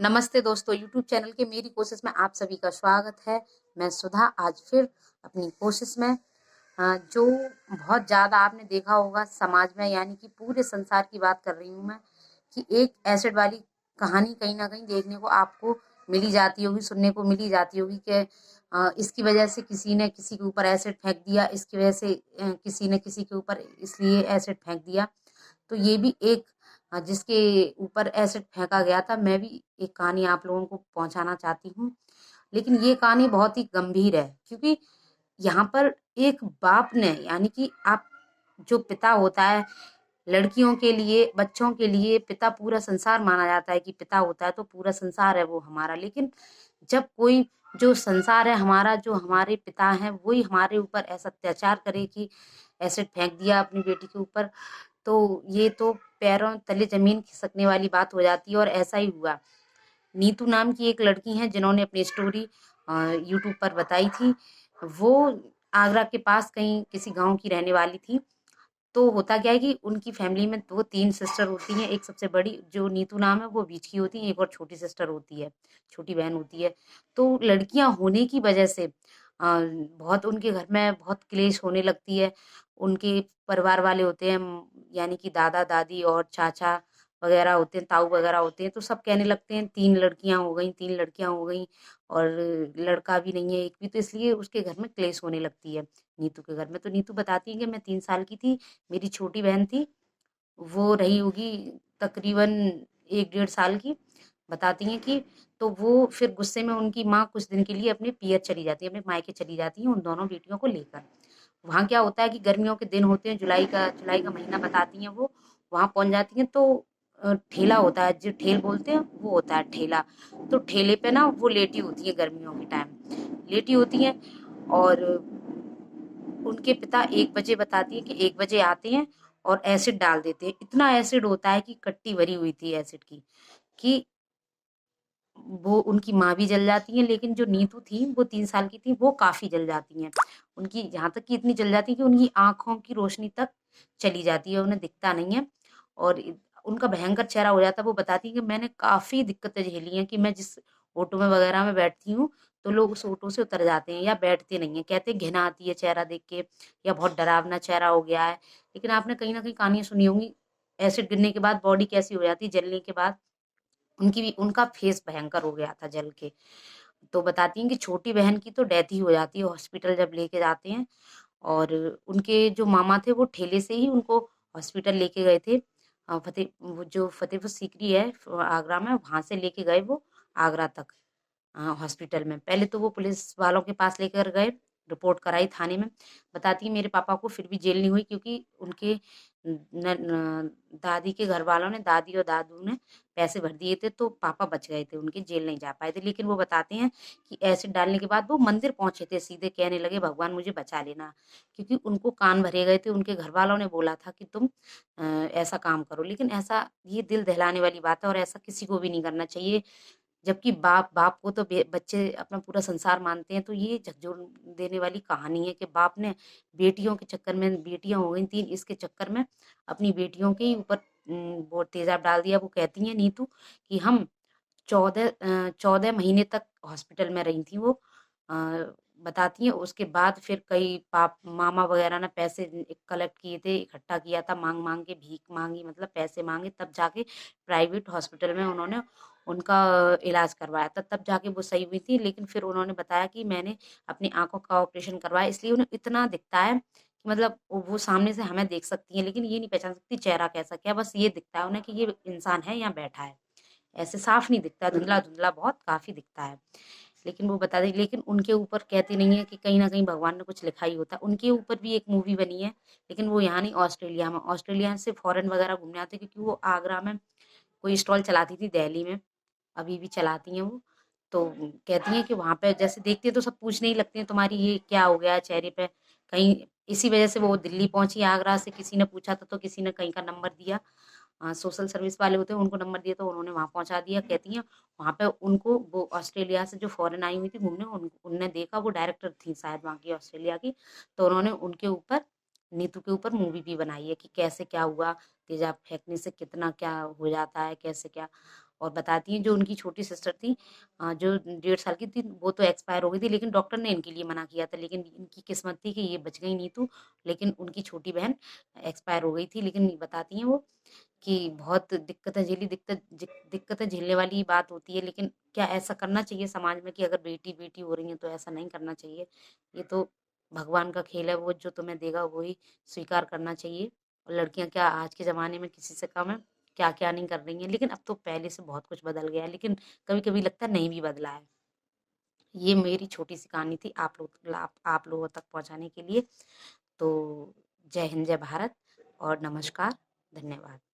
नमस्ते दोस्तों, YouTube channel के मेरी कोशिश में आप सभी का स्वागत है। मैं सुधा आज फिर अपनी कोशिश में जो बहुत ज़्यादा आपने देखा होगा समाज में, यानी कि पूरे संसार की बात कर रही हूँ मैं, कि एक एसिड वाली कहानी कहीं ना कहीं देखने को आपको मिली जाती होगी, सुनने को मिली जाती होगी कि इसकी वजह से किसी ने किसी के ऊपर एसिड फेंक दिया, इसकी वजह से किसी ने किसी के ऊपर इसलिए एसिड फेंक दिया। तो ये भी एक जिसके ऊपर एसिड फेंका गया था, मैं भी एक कहानी आप लोगों को पहुंचाना चाहती हूँ। लेकिन ये कहानी बहुत ही गंभीर है, क्योंकि यहाँ पर एक बाप ने, यानी कि आप जो पिता होता है लड़कियों के लिए, बच्चों के लिए पिता पूरा संसार माना जाता है कि पिता होता है तो पूरा संसार है वो हमारा। लेकिन जब कोई जो संसार है हमारा, जो हमारे पिता हैं, वही हमारे ऊपर ऐसा अत्याचार करे कि एसिड फेंक दिया अपनी बेटी के ऊपर, तो ये तो पैरों तले जमीन खिसकने वाली बात हो जाती है। और ऐसा ही हुआ। नीतू नाम की एक लड़की हैं जिन्होंने अपनी स्टोरी यूट्यूब पर बताई थी। वो आगरा के पास कहीं किसी गांव की रहने वाली थी। तो होता क्या है कि उनकी फैमिली में वो 3 सिस्टर होती हैं। एक सबसे बड़ी जो नीतू नाम है वो बीच की होती है, एक और छोटी सिस्टर होती है, छोटी बहन होती है। तो लड़कियां होने की वजह से बहुत उनके घर में बहुत क्लेश होने लगती है। उनके परिवार वाले होते हैं, यानी कि दादा दादी और चाचा वगैरह होते हैं, ताऊ वगैरह होते हैं, तो सब कहने लगते हैं 3 लड़कियां हो गई, 3 लड़कियां हो गई और लड़का भी नहीं है एक भी, तो इसलिए उसके घर में क्लेश होने लगती है नीतू के घर में। तो नीतू बताती है कि मैं 3 साल की थी, मेरी छोटी बहन थी, वो रही होगी तकरीबन 1 डेढ़ साल की। बताती हैं कि तो वो फिर गुस्से में उनकी माँ कुछ दिन के लिए अपने पियर चली जाती है, अपने मायके चली जाती है उन दोनों बेटियों को लेकर। वहाँ क्या होता है कि गर्मियों के दिन होते हैं, जुलाई का महीना बताती हैं वो। वहाँ पहुँच जाती हैं तो ठेला होता है, जो ठेल बोलते हैं वो होता है ठेला। तो ठेले पे ना वो लेटी होती है गर्मियों के टाइम, लेटी होती हैं। और उनके पिता 1 बजे, बताती है कि 1 बजे आते हैं और एसिड डाल देते हैं। इतना एसिड होता है कि कट्टी भरी हुई थी एसिड की, कि वो उनकी माँ भी जल जाती है। लेकिन जो नीतू थी वो 3 साल की थी, वो काफी जल जाती हैं। उनकी यहाँ तक कि इतनी जल जाती है कि उनकी आंखों की रोशनी तक चली जाती है, उन्हें दिखता नहीं है और उनका भयंकर चेहरा हो जाता है। वो बताती है कि मैंने काफी दिक्कतें झेली हैं, कि मैं जिस ऑटो में वगैरह में बैठती हूँ तो लोग उस ऑटो से उतर जाते हैं या बैठते नहीं है, कहते हैं घिन आती है चेहरा देख के, या बहुत डरावना चेहरा हो गया है। लेकिन आपने कहीं ना कहीं कहानियां सुनी होंगी, एसिड गिरने के बाद बॉडी कैसी हो जाती है, जलने के बाद उनकी भी, उनका फेस भयंकर हो गया था जल के। तो बताती हैं कि छोटी बहन की तो डेथ ही हो जाती है हॉस्पिटल जब लेके जाते हैं। और उनके जो मामा थे वो ठेले से ही उनको हॉस्पिटल लेके गए थे। वो जो फतेहपुर सीकरी है आगरा में, वहां से लेके गए वो आगरा तक हॉस्पिटल में। पहले तो वो पुलिस वालों के पास लेकर गए, रिपोर्ट कराई थाने में। बताती है मेरे पापा को फिर भी जेल नहीं हुई, क्योंकि उनके दादी के घर वालों ने, दादी और दादू ने पैसे भर दिए थे, तो पापा बच गए थे, उनके जेल नहीं जा पाए थे। लेकिन वो बताते हैं कि एसिड डालने के बाद वो मंदिर पहुंचे थे, सीधे कहने लगे भगवान मुझे बचा लेना, क्योंकि उनको कान भरे गए थे। उनके घर वालों ने बोला था कि तुम ऐसा काम करो। लेकिन ऐसा, ये दिल दहलाने वाली बात है और ऐसा किसी को भी नहीं करना चाहिए। जबकि बाप बाप को तो बच्चे अपना पूरा संसार मानते हैं। तो ये झकझोर देने वाली कहानी है कि बाप ने बेटियों के चक्कर में, बेटियां हो गई 3, इसके चक्कर में अपनी बेटियों के ही ऊपर वो तेजाब डाल दिया। वो कहती हैं नीतू कि हम 14 महीने तक हॉस्पिटल में रही थी वो। बताती हैं उसके बाद फिर कई पाप मामा वगैरह ने पैसे कलेक्ट किए थे, इकट्ठा किया था, मांग मांग के, भीख मांगी, मतलब पैसे मांगे, तब जाके प्राइवेट हॉस्पिटल में उन्होंने उनका इलाज करवाया था, तब जाके वो सही हुई थी। लेकिन फिर उन्होंने बताया कि मैंने अपनी आंखों का ऑपरेशन करवाया, इसलिए उन्हें इतना दिखता है कि मतलब वो सामने से हमें देख सकती हैं लेकिन ये नहीं पहचान सकती चेहरा कैसा क्या, बस ये दिखता है उन्हें कि ये इंसान है यहाँ बैठा है। ऐसे साफ नहीं दिखता, धुंधला धुंधला बहुत काफी दिखता है। लेकिन वो बता दें, लेकिन उनके ऊपर कहती नहीं है कि कहीं ना कहीं भगवान ने कुछ लिखा ही होता है। उनके ऊपर भी एक मूवी बनी है, लेकिन वो यहाँ नहीं, ऑस्ट्रेलिया में। ऑस्ट्रेलिया से फॉरेन वगैरह घूमने आते, क्योंकि वो आगरा में कोई स्टॉल चलाती थी, दिल्ली में अभी भी चलाती हैं वो। तो कहती हैं कि वहां पे जैसे देखते हैं तो सब पूछने ही लगते हैं तुम्हारी ये क्या हो गया है चेहरे पे, कहीं। इसी वजह से वो दिल्ली पहुंची आगरा से, किसी ने पूछा था तो किसी ने कहीं का नंबर दिया, सोशल सर्विस वाले होते हैं उनको नंबर दिया, तो उन्होंने वहां पहुंचा दिया। कहती हैं वहां पे उनको, वो ऑस्ट्रेलिया से जो फॉरेन आई हुई थी घूमने, उनने देखा, वो डायरेक्टर थी शायद वहां की, ऑस्ट्रेलिया की। तो उन्होंने उनके ऊपर, नीतू के ऊपर मूवी भी बनाई है कि कैसे क्या हुआ, तेजाब फेंकने से कितना क्या हो जाता है, कैसे क्या। और बताती हैं जो उनकी छोटी सिस्टर थी, जो 1.5 साल की थी, वो तो एक्सपायर हो गई थी, लेकिन डॉक्टर ने इनके लिए मना किया था, लेकिन इनकी किस्मत थी कि ये बच गई नहीं तो, लेकिन उनकी छोटी बहन एक्सपायर हो गई थी। लेकिन बताती हैं वो कि बहुत दिक्कतें झेलने वाली बात होती है, लेकिन क्या ऐसा करना चाहिए समाज में कि अगर बेटी बेटी हो रही है तो ऐसा नहीं करना चाहिए। ये तो भगवान का खेल है, वो जो तुम्हें देगा वही स्वीकार करना चाहिए। और लड़कियां क्या आज के ज़माने में किसी से कम है, क्या क्या नहीं कर रही हैं, लेकिन अब तो पहले से बहुत कुछ बदल गया है, लेकिन कभी कभी लगता है नहीं भी बदला है। ये मेरी छोटी सी कहानी थी आप लोगों तक पहुंचाने के लिए। तो जय हिंद, जय भारत और नमस्कार, धन्यवाद।